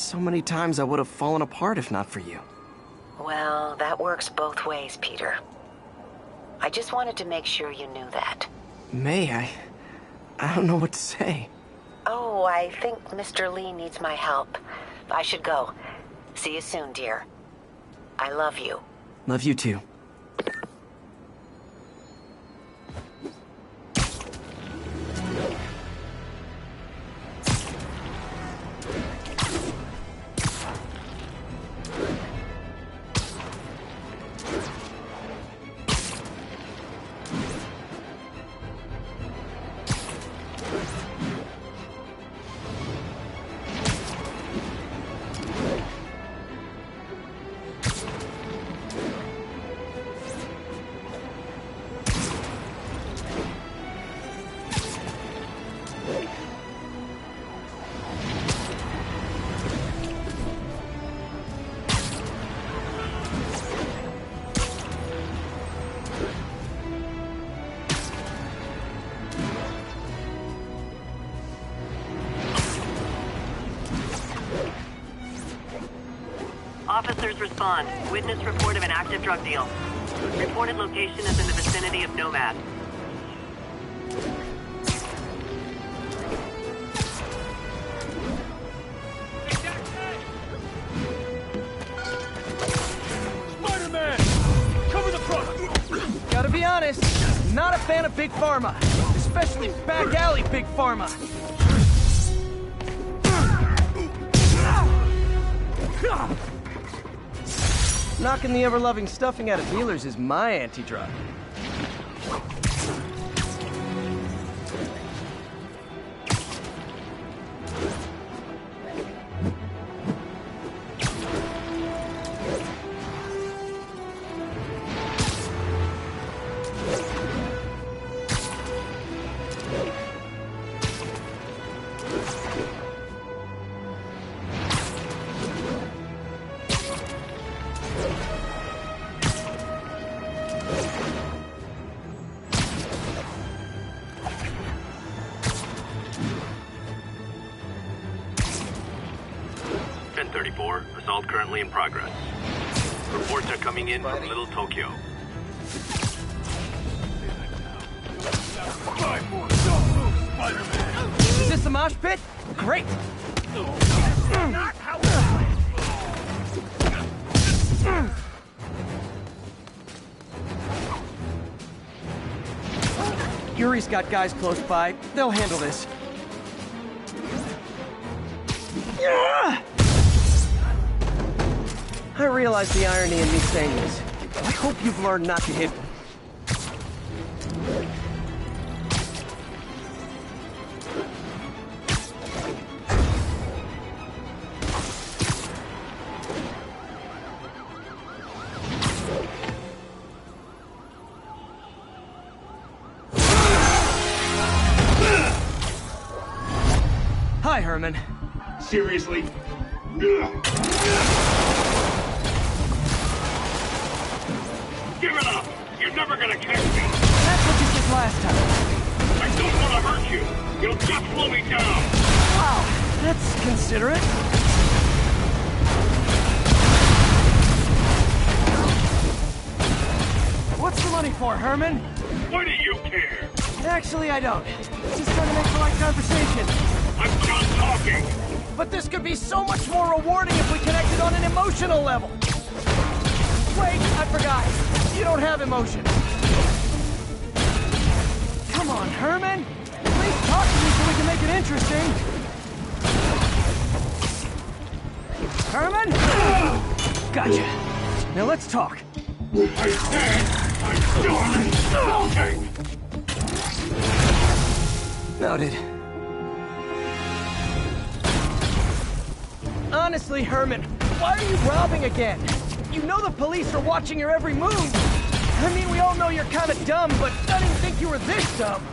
So many times I would have fallen apart if not for you. Well, that works both ways, Peter. I just wanted to make sure you knew that. May, I don't know what to say. Oh, I think Mr. Lee needs my help. I should go. See you soon, dear. I love you. Love you too. Officers respond. Witness report of an active drug deal. Reported location is in the vicinity of Nomad. Spiderman! Cover the front! Gotta be honest, not a fan of Big Pharma. Especially back alley Big Pharma. Knocking the ever-loving stuffing out of dealers is my anti-drug. Assault currently in progress. Reports are coming in from Little Tokyo. Is this a mosh pit? Great! Yuri's got guys close by. They'll handle this. I realize the irony in me saying this. I hope you've learned not to hit me. Hi, Herman. Seriously? Give it up! You're never gonna catch me! That's what you did last time. I don't want to hurt you! You'll just slow me down! Wow, that's considerate. What's the money for, Herman? Why do you care? Actually, I don't. Just trying to make polite conversation. I'm done talking! But this could be so much more rewarding if we connected on an emotional level. Wait, I forgot. You don't have emotion. Come on, Herman. At least talk to me so we can make it interesting. Herman? Gotcha. Now let's talk. I said I'm done talking! Noted. Honestly, Herman, why are you robbing again? You know the police are watching your every move. I mean, we all know you're kind of dumb, but I didn't think you were this dumb.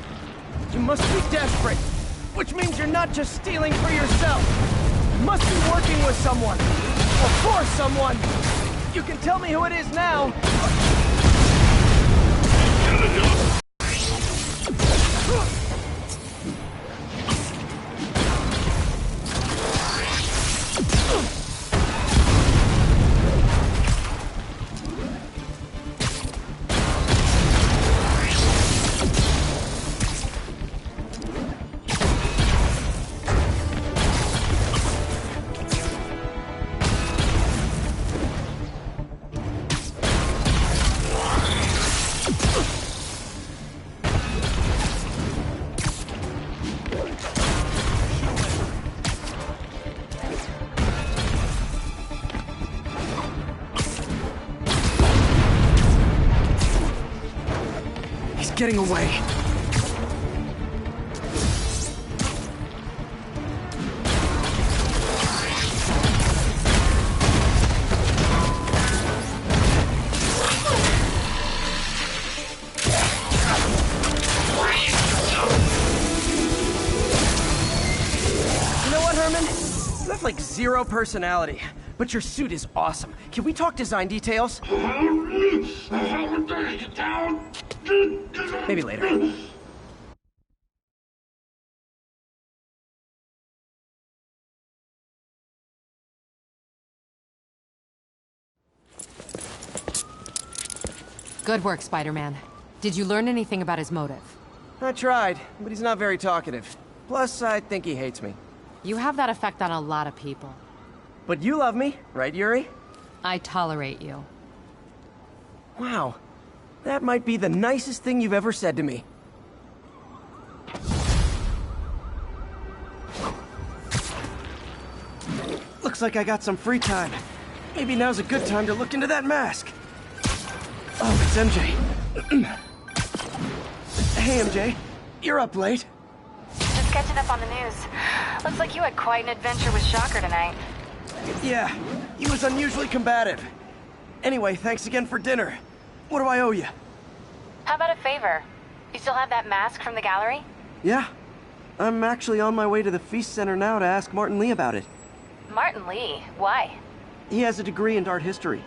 You must be desperate, which means you're not just stealing for yourself. You must be working with someone, or for someone. You can tell me who it is now. getting away. You know what, Herman? You have like zero personality, but your suit is awesome. Can we talk design details? Maybe later. Good work, Spider-Man. Did you learn anything about his motive? I tried, but he's not very talkative. Plus, I think he hates me. You have that effect on a lot of people. But you love me, right, Yuri? I tolerate you. Wow. That might be the nicest thing you've ever said to me. Looks like I got some free time. Maybe now's a good time to look into that mask. Oh, it's MJ. Hey, MJ. You're up late. Just catching up on the news. Looks like you had quite an adventure with Shocker tonight. Yeah, he was unusually combative. Anyway, thanks again for dinner. What do I owe you? How about a favor? You still have that mask from the gallery? Yeah. I'm actually on my way to the Feast Center now to ask Martin Lee about it. Martin Lee? Why? He has a degree in art history.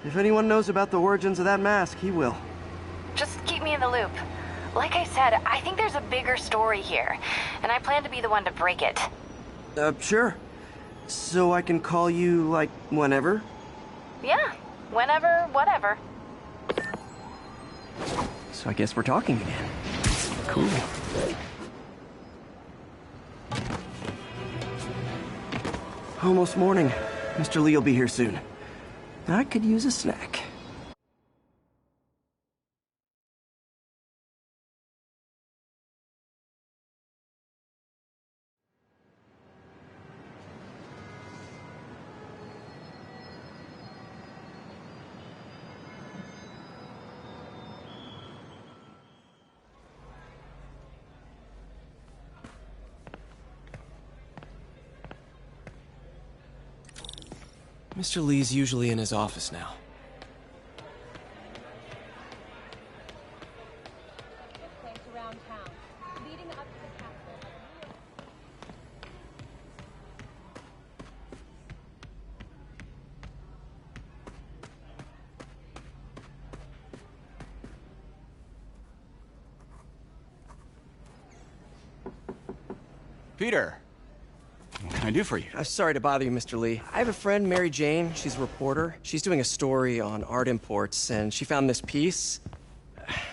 If anyone knows about the origins of that mask, he will. Just keep me in the loop. Like I said, I think there's a bigger story here, and I plan to be the one to break it. Sure. So I can call you, like, whenever? Yeah, whenever, whatever. So I guess we're talking again. Cool. Almost morning. Mr. Lee will be here soon. I could use a snack. Mr. Lee's usually in his office now. Peter, what can I do for you? Sorry to bother you, Mr. Lee. I have a friend, Mary Jane. She's a reporter. She's doing a story on art imports, and she found this piece.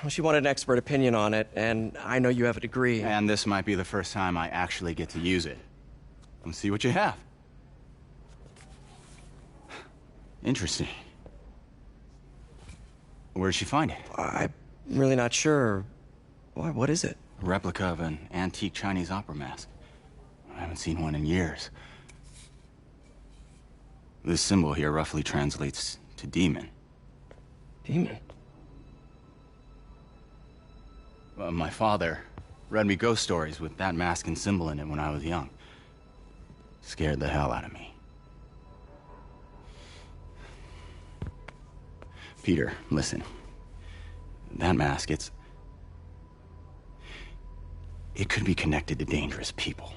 Well, she wanted an expert opinion on it, and I know you have a degree. And this might be the first time I actually get to use it. Let's see what you have. Interesting. Where did she find it? I'm really not sure. Why, what is it? A replica of an antique Chinese opera mask. I haven't seen one in years. This symbol here roughly translates to demon. Demon? My father read me ghost stories with that mask and symbol in it when I was young. Scared the hell out of me. Peter, listen. That mask, it could be connected to dangerous people.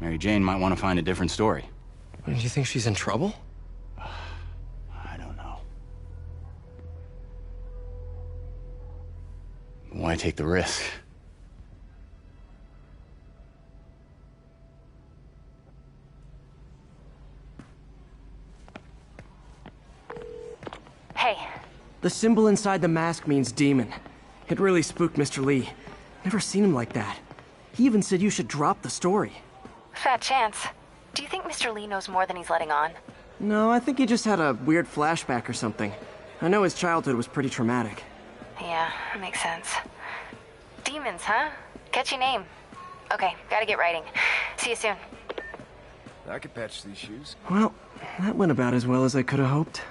Mary Jane might want to find a different story. Do you think she's in trouble? I don't know. Why take the risk? Hey. The symbol inside the mask means demon. It really spooked Mr. Lee. Never seen him like that. He even said you should drop the story. Fat chance. Do you think Mr. Lee knows more than he's letting on? No, I think he just had a weird flashback or something. I know his childhood was pretty traumatic. Yeah, makes sense. Demons, huh? Catchy name. Okay, gotta get writing. See you soon. I could patch these shoes. Well, that went about as well as I could have hoped.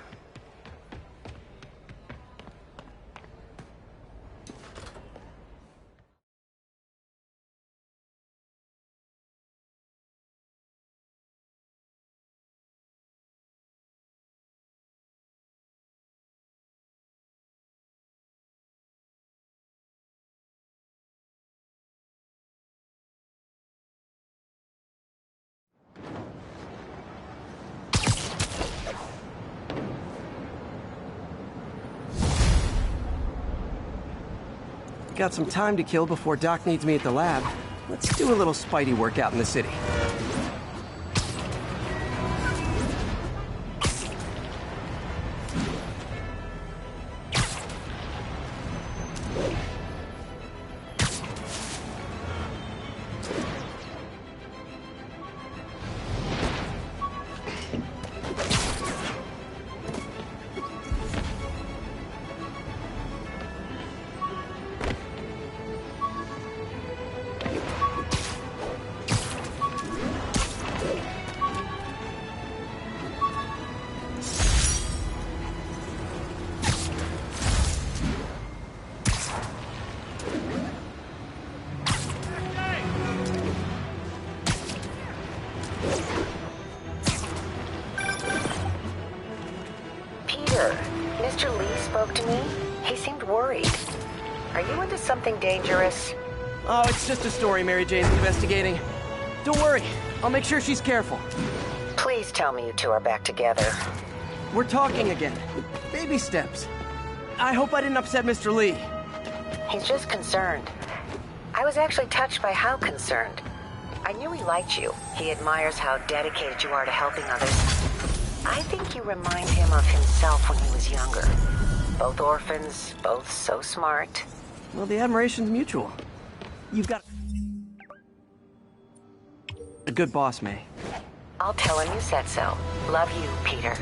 Got some time to kill before Doc needs me at the lab. Let's do a little Spidey workout in the city. Mr. Lee spoke to me. He seemed worried. Are you into something dangerous? Oh, it's just a story Mary Jane's investigating. Don't worry, I'll make sure she's careful. Please tell me you two are back together. We're talking again. Baby steps. I hope I didn't upset Mr. Lee. He's just concerned. I was actually touched by how concerned. I knew he liked you. He admires how dedicated you are to helping others. I think you remind him of himself when he was younger. Both orphans, both so smart. Well, the admiration's mutual. You've got a good boss, May. I'll tell him you said so. Love you, Peter.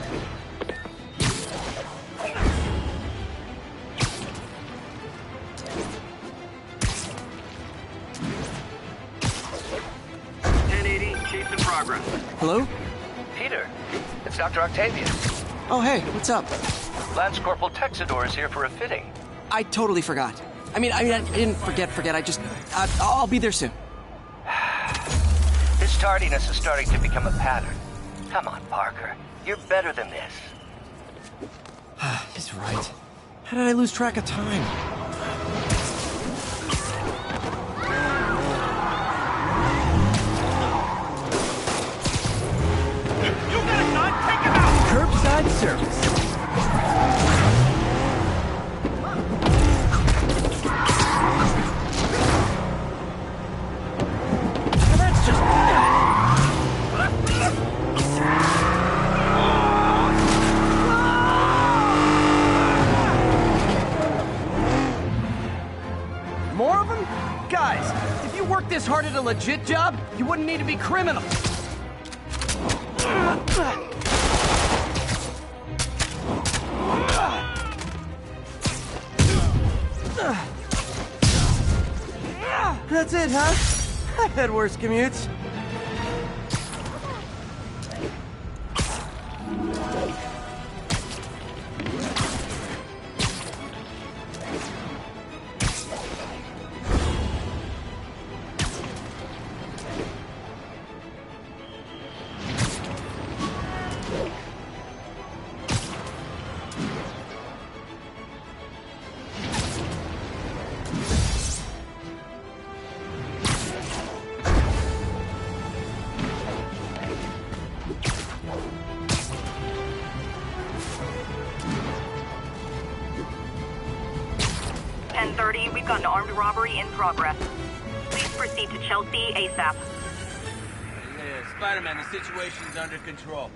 Chase in progress. Hello? Peter, it's Dr. Octavius. Oh, hey, what's up? Lance Corporal Texador is here for a fitting. I totally forgot. I didn't forget. I'll be there soon. This tardiness is starting to become a pattern. Come on, Parker. You're better than this. He's right. How did I lose track of time? You got a gun? Take him out! Curbside service. That's just... More of them? Guys, if you worked this hard at a legit job, you wouldn't need to be criminals. That's it, huh? I've had worse commutes. We've got an armed robbery in progress. Please proceed to Chelsea ASAP. Yeah, Spider-Man, the situation's under control.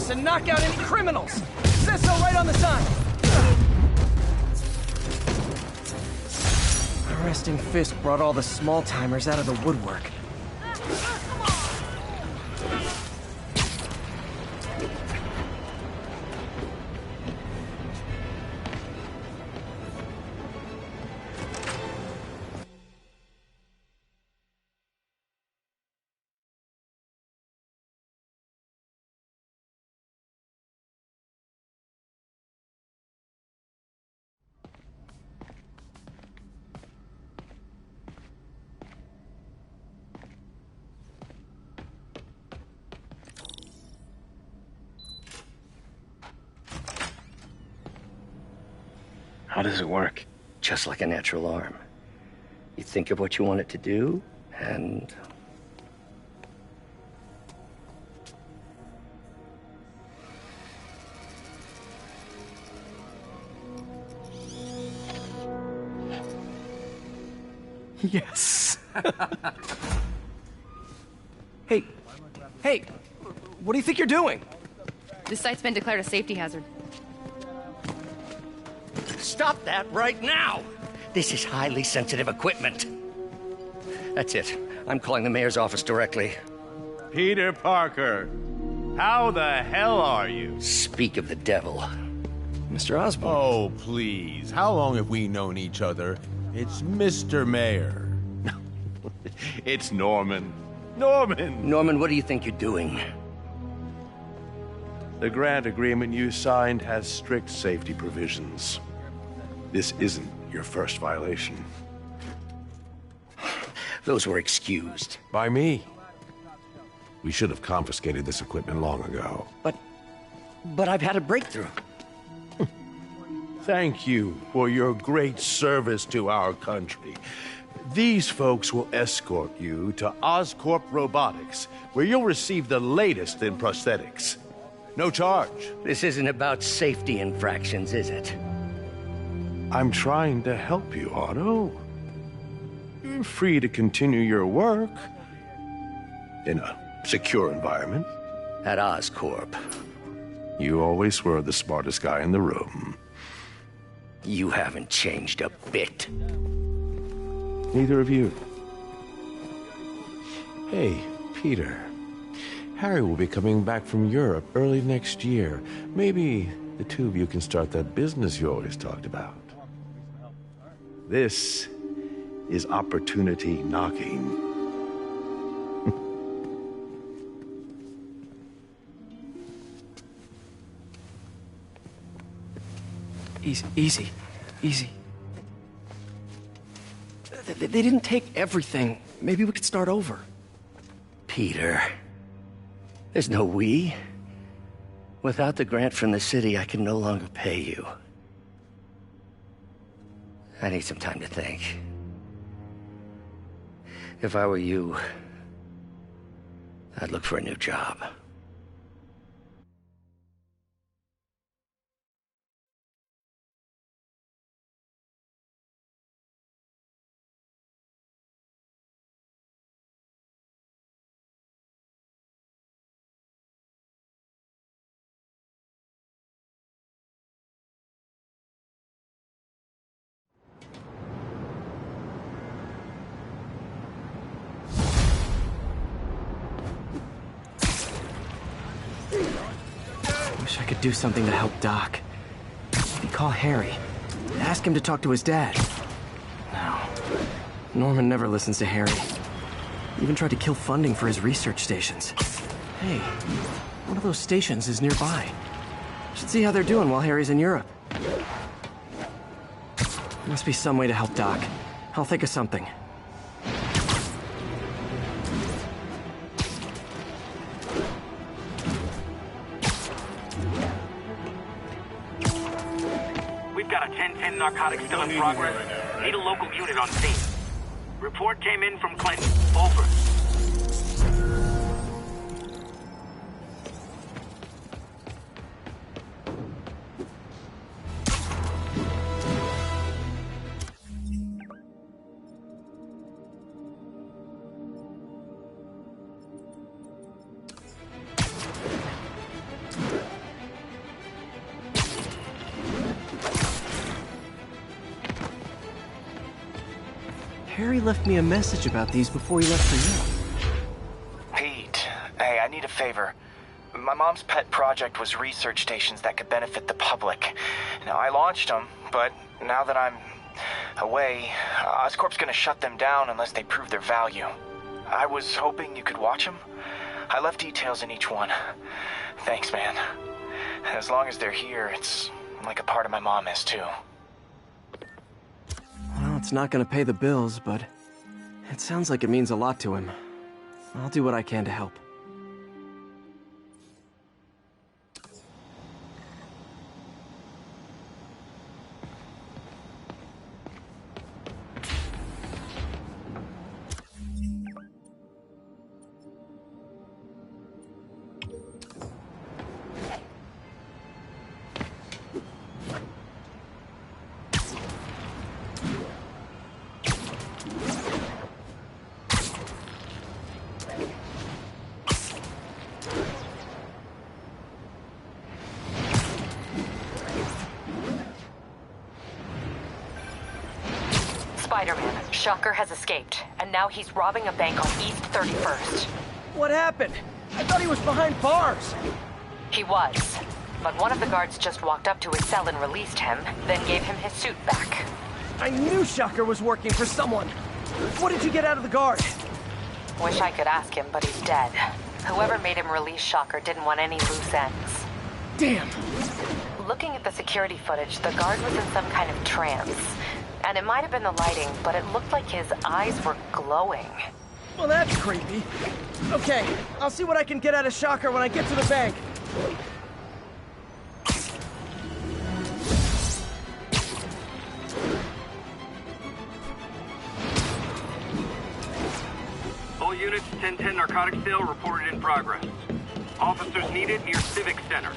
And knock out any criminals. Says so right on the sign. Arresting Fisk brought all the small-timers out of the woodwork. How does it work? Just like a natural arm. You think of what you want it to do, and... Yes. Hey, what do you think you're doing? This site's been declared a safety hazard. Stop that right now! This is highly sensitive equipment. That's it. I'm calling the mayor's office directly. Peter Parker, how the hell are you? Speak of the devil. Mr. Osborn. Oh, please. How long have we known each other? It's Mr. Mayor. It's Norman. Norman, what do you think you're doing? The grant agreement you signed has strict safety provisions. This isn't your first violation. Those were excused. By me. We should have confiscated this equipment long ago. But I've had a breakthrough. Thank you for your great service to our country. These folks will escort you to Oscorp Robotics, where you'll receive the latest in prosthetics. No charge. This isn't about safety infractions, is it? I'm trying to help you, Otto. You're free to continue your work in a secure environment. At Oscorp. You always were the smartest guy in the room. You haven't changed a bit. Neither of you. Hey, Peter. Harry will be coming back from Europe early next year. Maybe the two of you can start that business you always talked about. This is opportunity knocking. Easy. They didn't take everything. Maybe we could start over. Peter, there's no we. Without the grant from the city, I can no longer pay you. I need some time to think. If I were you, I'd look for a new job. Wish I could do something to help Doc. Maybe call Harry. Ask him to talk to his dad. No. Norman never listens to Harry. Even tried to kill funding for his research stations. Hey, one of those stations is nearby. Should see how they're doing while Harry's in Europe. Must be some way to help Doc. I'll think of something. We've got a 10-10 narcotic still in progress. Need a local unit on scene. Report came in from Clinton. Over. Harry left me a message about these before he left for Europe. Pete, hey, I need a favor. My mom's pet project was research stations that could benefit the public. Now, I launched them, but now that I'm away, Oscorp's gonna shut them down unless they prove their value. I was hoping you could watch them. I left details in each one. Thanks, man. As long as they're here, it's like a part of my mom is, too. Well, it's not gonna pay the bills, but it sounds like it means a lot to him. I'll do what I can to help. Spider-Man, Shocker has escaped, and now he's robbing a bank on East 31st. What happened? I thought he was behind bars. He was, but one of the guards just walked up to his cell and released him, then gave him his suit back. I knew Shocker was working for someone. What did you get out of the guard? Wish I could ask him, but he's dead. Whoever made him release Shocker didn't want any loose ends. Damn. Looking at the security footage, the guard was in some kind of trance. And it might have been the lighting, but it looked like his eyes were glowing. Well, that's creepy. Okay, I'll see what I can get out of Shocker when I get to the bank. All units, 1010 narcotics sale reported in progress. Officers needed near Civic Center.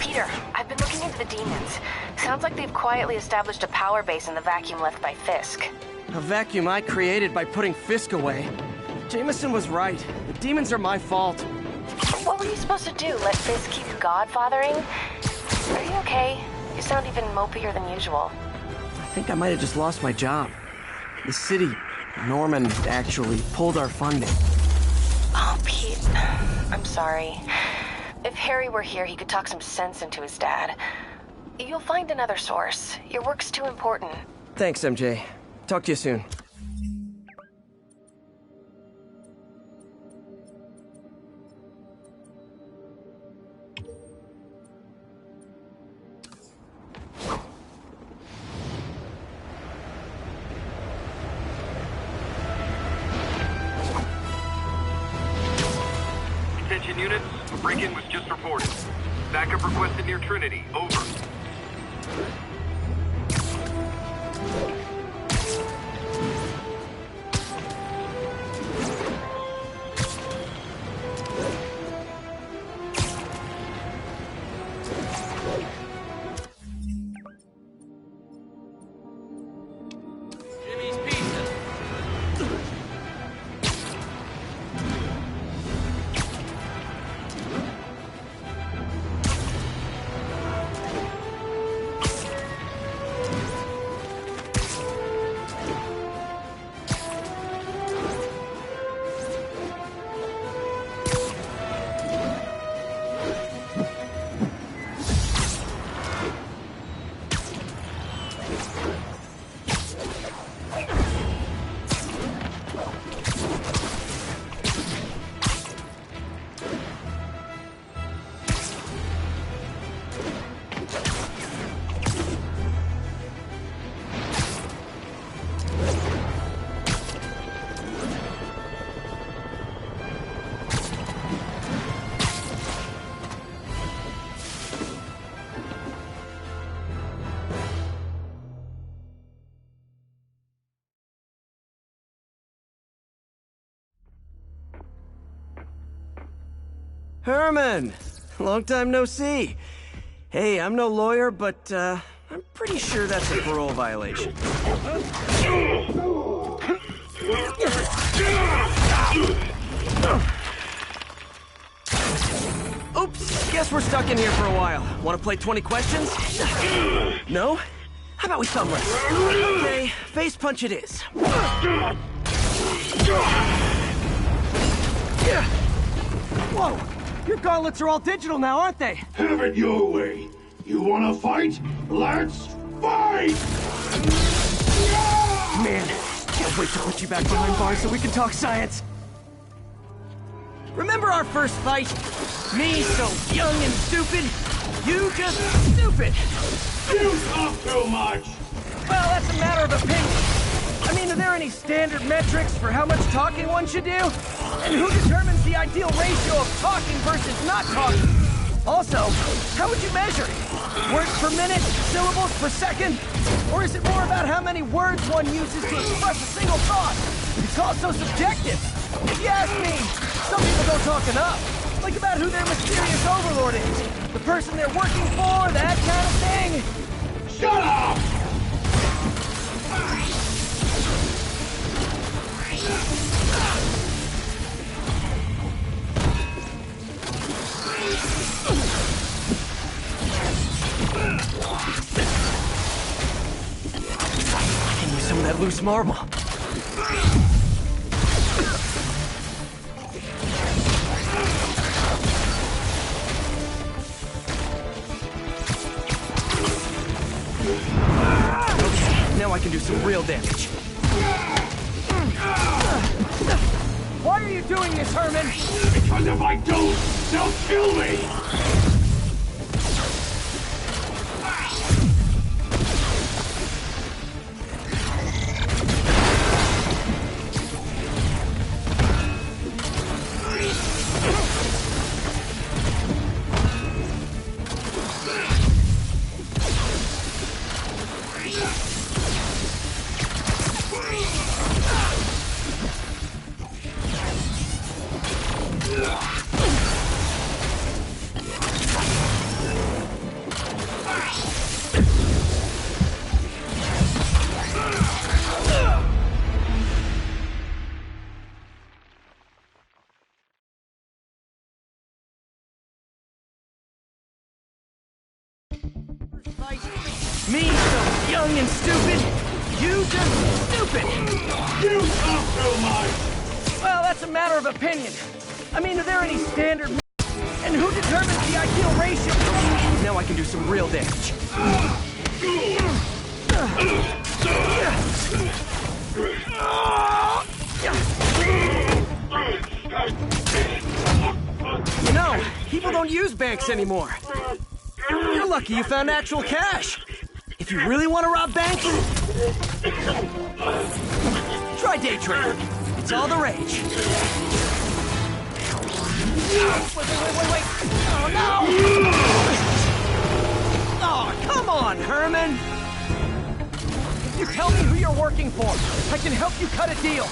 Peter, I've been looking into the demons. Sounds like they've quietly established a power base in the vacuum left by Fisk. A vacuum I created by putting Fisk away. Jameson was right. The demons are my fault. What were you supposed to do? Let Fisk keep godfathering? Are you okay? You sound even mopier than usual. I think I might have just lost my job. The city, Norman, actually pulled our funding. Oh, Pete. I'm sorry. If Harry were here, he could talk some sense into his dad. You'll find another source. Your work's too important. Thanks, MJ. Talk to you soon. Attention units, a break-in was just reported. Backup requested near Trinity. Over. Jimmy's Pizza. Herman! Long time no see. Hey, I'm no lawyer, but, I'm pretty sure that's a parole violation. Oops, guess we're stuck in here for a while. Want to play 20 questions? No? How about we thumb wrestle? Okay, face punch it is. Whoa! Your gauntlets are all digital now, aren't they? Have it your way. You wanna fight? Let's fight! Man, can't wait to put you back behind bars so we can talk science. Remember our first fight? Me so young and stupid, you just stupid. You talk too much. Well, that's a matter of opinion. I mean, are there any standard metrics for how much talking one should do? And who determines the ideal ratio of talking versus not talking? Also, how would you measure it? Words per minute? Syllables per second? Or is it more about how many words one uses to express a single thought? It's all so subjective. If you ask me, some people don't talk enough. Like about who their mysterious overlord is. The person they're working for, that kind of thing. Shut up! loose marble. Okay, now I can do some real damage. Why are you doing this, Herman? Because if I don't, they'll kill me! Me, so young and stupid. You just stupid. You talk too much. Well, that's a matter of opinion. I mean, are there any standard... And who determines the ideal ratio? Now I can do some real damage. You know, people don't use banks anymore. You're lucky you found actual cash. If you really want to rob banks, try day trading. It's all the rage. Wait. Oh, no! Oh, come on, Herman! If you tell me who you're working for, I can help you cut a deal.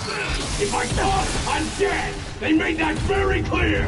If I talk, I'm dead! They made that very clear!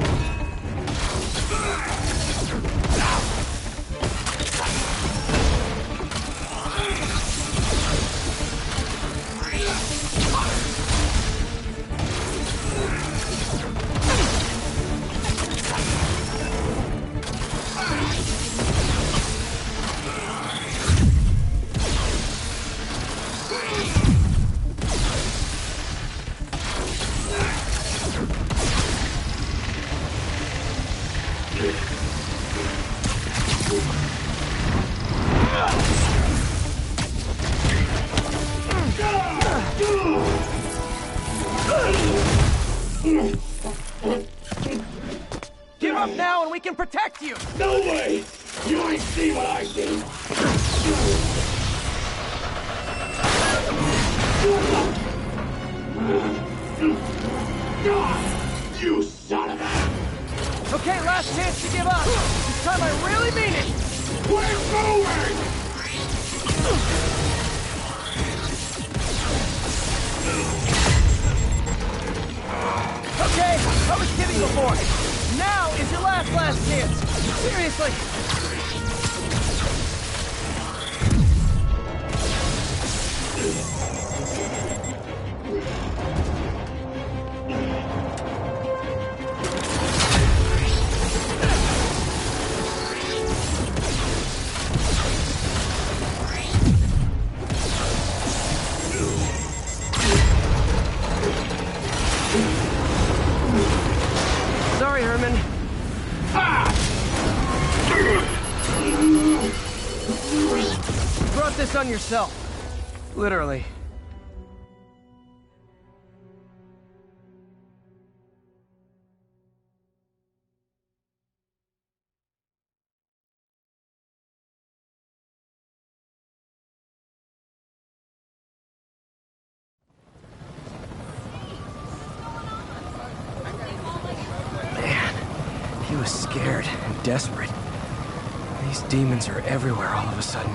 Give up now and we can protect you! No way! You ain't see what I see! You son of a... Okay, last chance to give up. This time I really mean it! We're moving! Okay, I was kidding before. Now is your last chance. Seriously. Sorry, Herman. You brought this on yourself. Literally. He was scared and desperate. These demons are everywhere all of a sudden.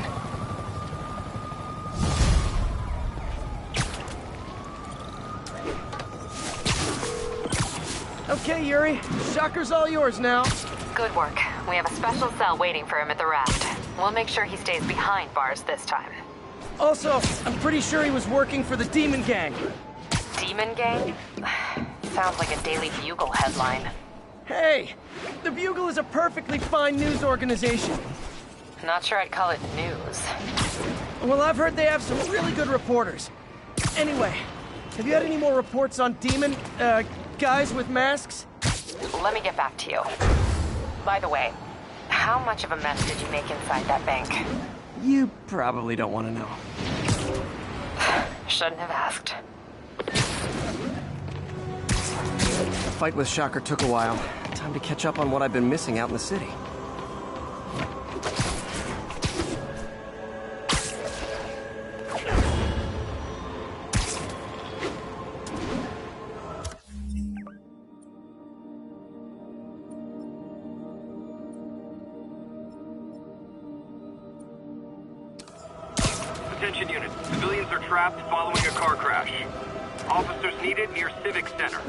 Okay, Yuri. Shocker's all yours now. Good work. We have a special cell waiting for him at the raft. We'll make sure he stays behind bars this time. Also, I'm pretty sure he was working for the Demon Gang. Demon Gang? Sounds like a Daily Bugle headline. Hey, the Bugle is a perfectly fine news organization. Not sure I'd call it news. Well, I've heard they have some really good reporters. Anyway, have you had any more reports on demon, guys with masks? Let me get back to you. By the way, how much of a mess did you make inside that bank? You probably don't want to know. Shouldn't have asked. The fight with Shocker took a while. Time to catch up on what I've been missing out in the city. Attention units. Civilians are trapped following a car crash. Officers needed near Civic Center.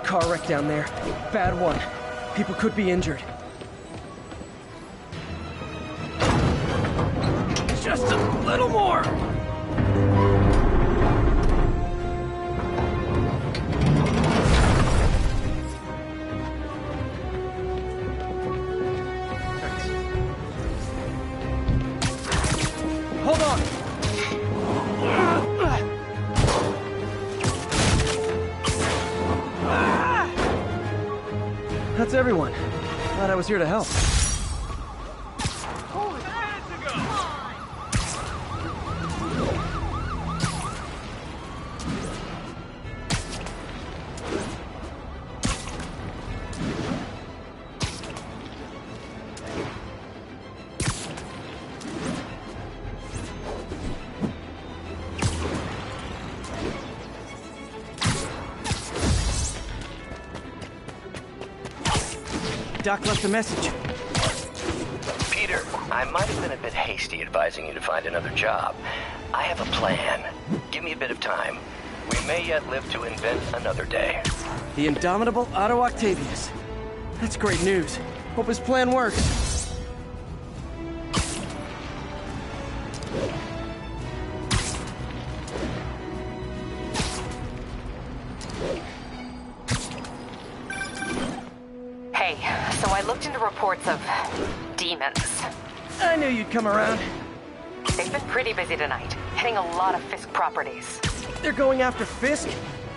Car wreck down there. Bad one. People could be injured. Just a little more! Hold on! That's everyone. Glad I was here to help. Doc left a message. Peter, I might have been a bit hasty advising you to find another job. I have a plan. Give me a bit of time. We may yet live to invent another day. The indomitable Otto Octavius. That's great news. Hope his plan works. Hey, so I looked into reports of demons. I knew you'd come around. They've been pretty busy tonight, hitting a lot of Fisk properties. They're going after Fisk?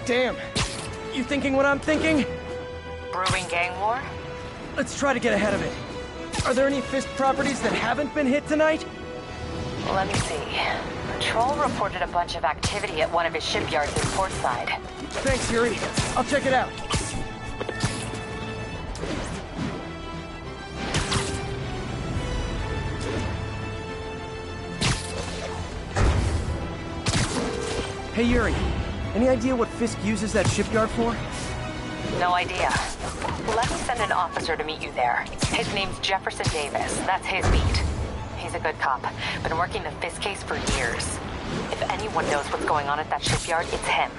Damn. You thinking what I'm thinking? Brewing gang war? Let's try to get ahead of it. Are there any Fisk properties that haven't been hit tonight? Let me see. Patrol reported a bunch of activity at one of his shipyards in Portside. Thanks, Yuri. I'll check it out. Hey, Yuri. Any idea what Fisk uses that shipyard for? No idea. Let me send an officer to meet you there. His name's Jefferson Davis. That's his beat. He's a good cop. Been working the Fisk case for years. If anyone knows what's going on at that shipyard, it's him.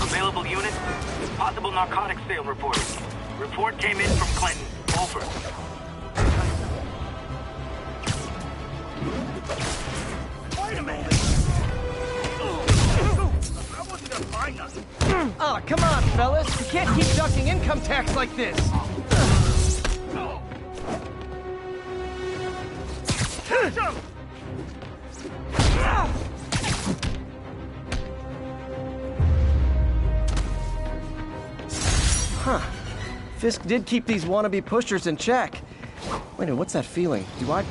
Available units? Possible narcotics sale reported. Report came in from Clinton. Over. Wait a minute! I wasn't gonna find nothing. Aw, come on, fellas. You can't keep ducking income tax like this. Huh. Fisk did keep these wannabe pushers in check. Wait a minute, what's that feeling? Do I...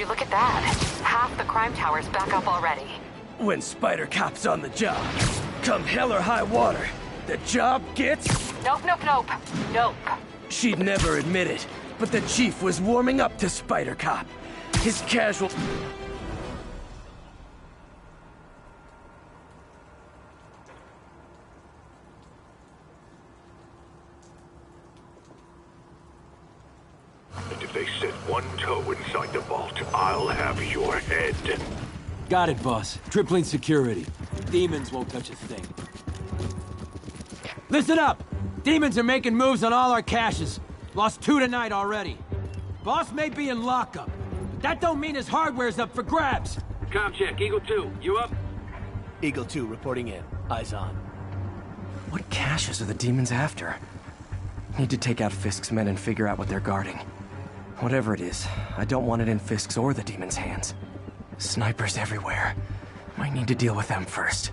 you look at that? Half the crime tower's back up already. When Spider Cop's on the job, come hell or high water, the job gets... Nope. Nope. She'd never admit it, but the chief was warming up to Spider Cop. His casual... And if they set one toe inside the vault, I'll have your head. Got it, boss. Tripling security. Demons won't touch a thing. Listen up! Demons are making moves on all our caches. Lost 2 tonight already. Boss may be in lockup, but that don't mean his hardware's up for grabs. Com check, Eagle 2, you up? Eagle 2 reporting in. Eyes on. What caches are the demons after? Need to take out Fisk's men and figure out what they're guarding. Whatever it is, I don't want it in Fisk's or the demons' hands. Snipers everywhere. Might need to deal with them first.